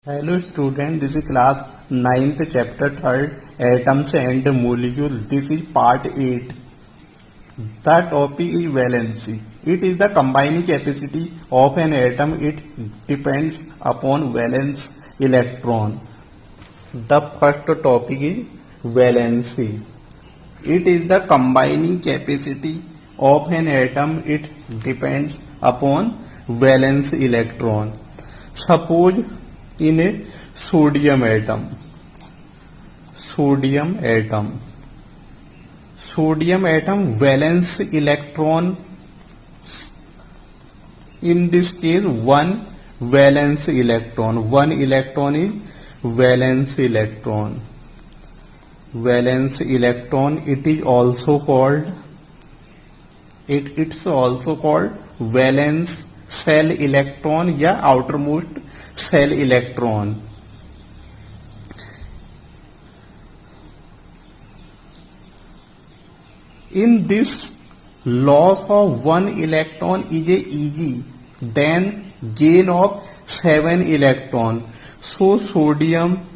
Hello student, this is class 9th chapter 3rd atoms and molecules. This is part 8. The topic is valency. It is the combining capacity of an atom. It depends upon valence electron. The first topic is valency. It is the combining capacity of an atom. It depends upon valence electron. Suppose in a sodium atom, valence electron, in this case one valence electron, one electron is valence electron. It is also called, it's also called valence shell electron या outermost shell electron. In this, loss of one electron is easy than gain of 7 electron. So sodium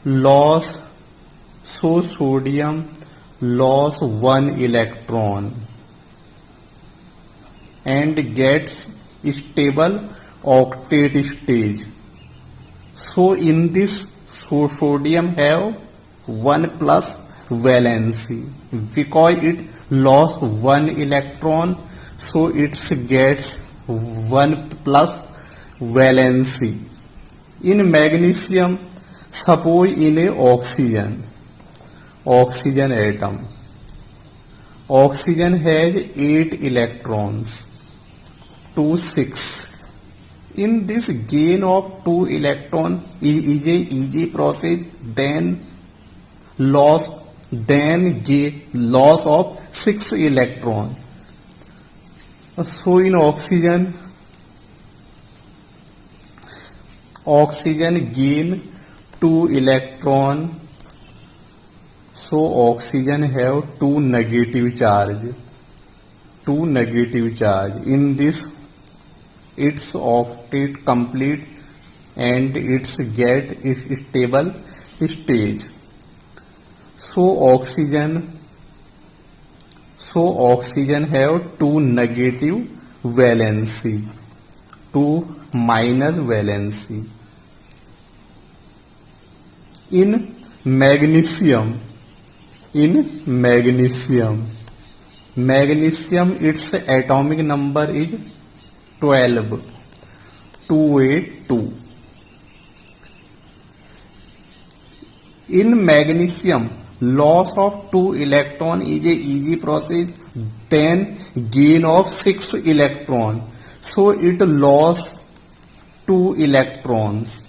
loss one electron and gets stable octet stage. So in this, sodium have 1 plus valency. Because it lost 1 electron, so it gets 1 plus valency. In magnesium, suppose in a oxygen atom, oxygen has 8 electrons, 2 6. In this, gain of 2 electron is a easy process than loss of 6 electron. So in oxygen gain 2 electron, so oxygen have 2 negative charge. In this, its octet complete and its get stable stage. So oxygen have 2 negative valency, 2 minus valency. In magnesium, its atomic number is 12, 282. In magnesium, loss of 2 electron is a easy process than gain of 6 electron. So it lost 2 electrons.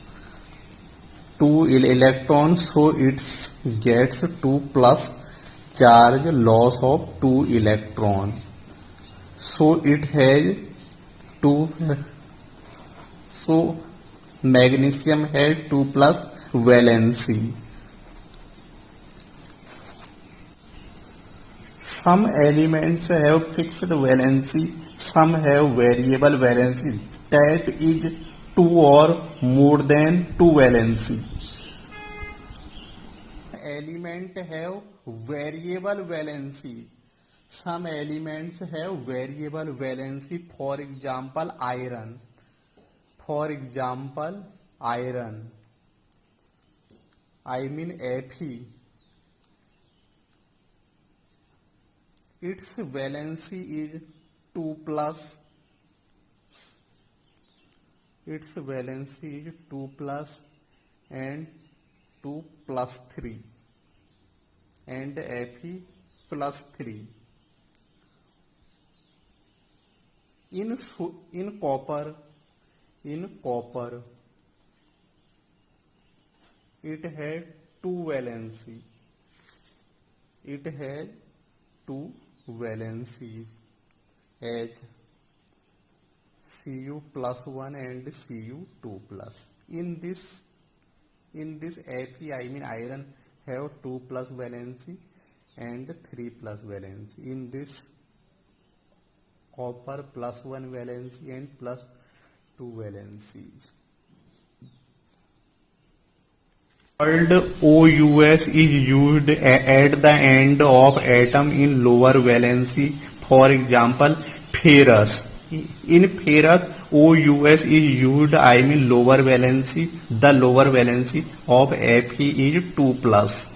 So it gets 2 plus charge, loss of 2 electron. So it has 2. So magnesium has 2 plus valency. Some elements have fixed valency, some have variable valency, that is 2 or more than 2 valency. Element have variable valency. Some elements have variable valency, for example iron. I mean Fe. Its valency is 2 plus. And 2 plus 3 and Fe plus 3. In copper, it had 2 valency. It has 2 valencies as Cu plus 1 and Cu2 plus. In this Fe, I mean iron, have 2 plus valency and 3 plus valency. In this copper plus 1 valency and plus 2 valencies. Word OUS is used at the end of atom in lower valency. For example, ferrous. In ferrous, OUS is used, I mean lower valency. The lower valency of Fe is 2 plus.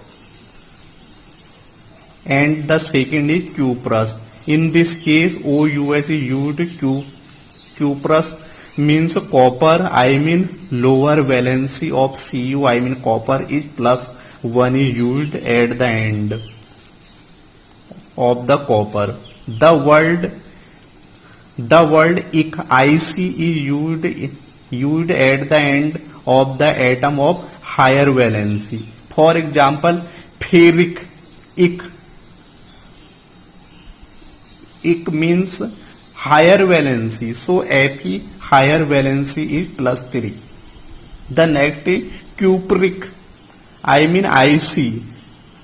And the second is cuprous. In this case, OUS is used. Cuprous means copper, I mean lower valency of Cu, I mean copper is plus 1 is used at the end of the copper. The word IC is used at the end of the atom of higher valency. For example, ferric, ic means higher valency, so Fe higher valency is plus 3. The next is cupric, I mean IC.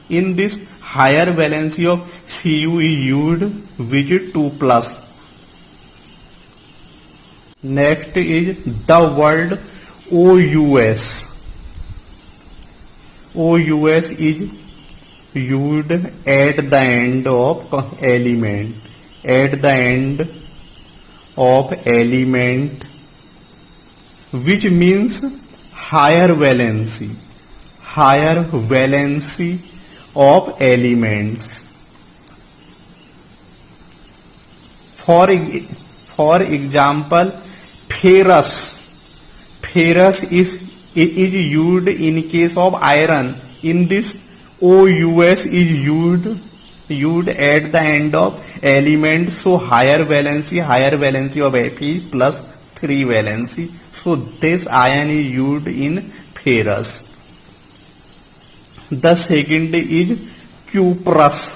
In this higher valency of Cu is used, which is 2 plus. Next is the word OUS. OUS is used at the end of element. At the end of element, which means higher valency of elements. For example, ferrous is used in case of iron. In this, OUS is used at the end of element, so higher valency of Fe plus 3 valency, so this ion is used in ferrous. The second is cuprous.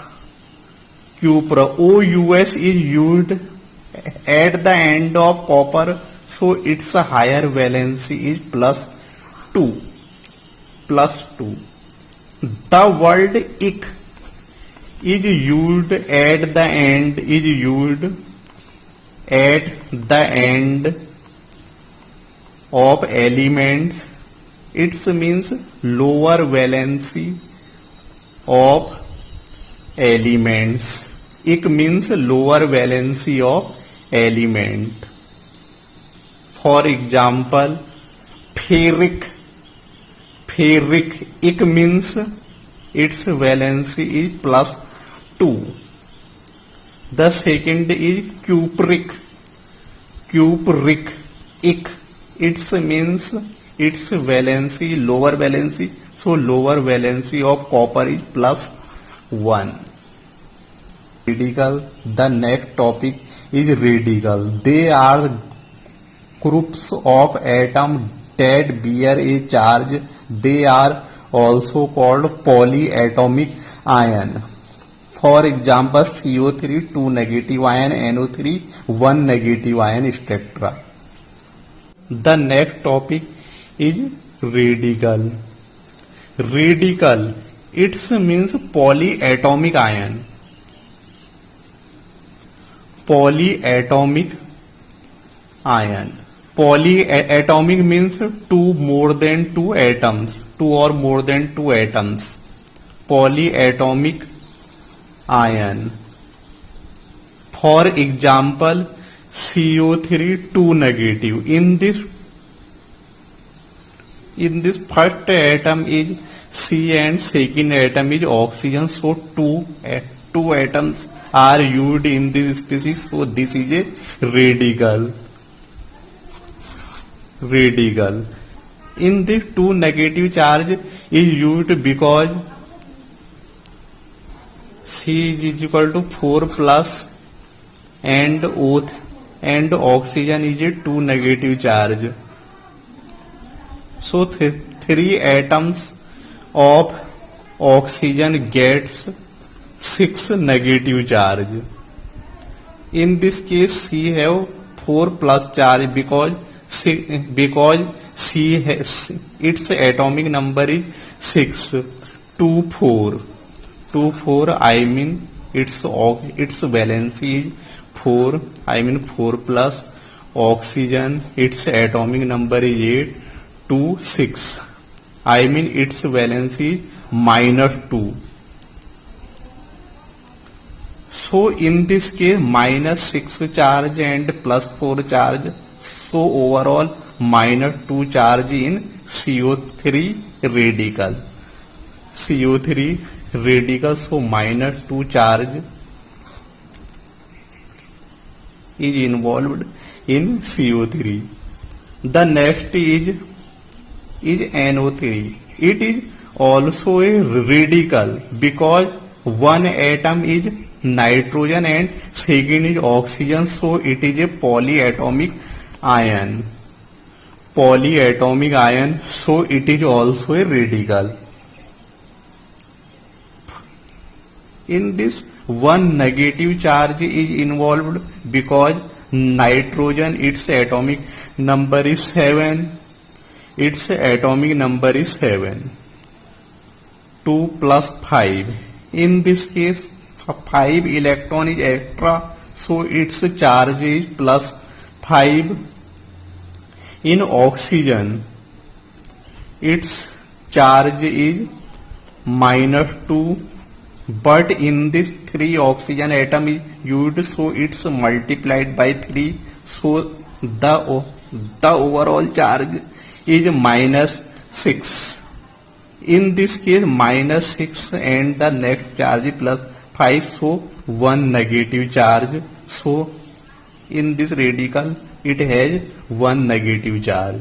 OUS is used at the end of copper, so its higher valency is plus 2. The word ic is used at the end of elements. It means lower valency of elements. Ic means lower valency of element. For example, ferric, ic means its valency is plus 2. The second is cupric, ic. It means its valency, lower valency, so lower valency of copper is plus 1. Radical. The next topic is radical. They are groups of atoms that bear a charge. They are also called polyatomic ion. For example, CO3 2 negative ion, NO3 1 negative ion, etc. The next topic is radical. It means polyatomic ion. Polyatomic means two or more than two atoms. Polyatomic ion. For example, CO3 2 negative. In this first atom is C and second atom is oxygen. So two atoms are used in this species. So this is a radical. In this 2 negative charge is used because C is equal to 4 plus and oxygen is a 2 negative charge. So 3 atoms of oxygen gets 6 negative charge. In this case, C have 4 plus charge because C has its atomic number is 6. 2 4. I mean its valency is 4. I mean 4 plus oxygen. Its atomic number is 8. 2 6. I mean its valence is -2. So in this case -6 charge and +4 charge, so overall -2 charge in CO3 radical. CO3 radical, so -2 charge is involved in CO3. The next is NO3. It is also a radical because one atom is nitrogen and second is oxygen, so it is a polyatomic ion. Polyatomic ion, so it is also a radical. In this, one negative charge is involved because nitrogen, its atomic number is 7. Its atomic number is 7. 2 plus 5. In this case, 5 electron is extra, so its charge is +5. In oxygen, its charge is -2, but in this 3 oxygen atom is used, so it's multiplied by 3, so the overall charge is -6. In this case -6 and the next charge +5, so one negative charge. So in this radical it has one negative charge.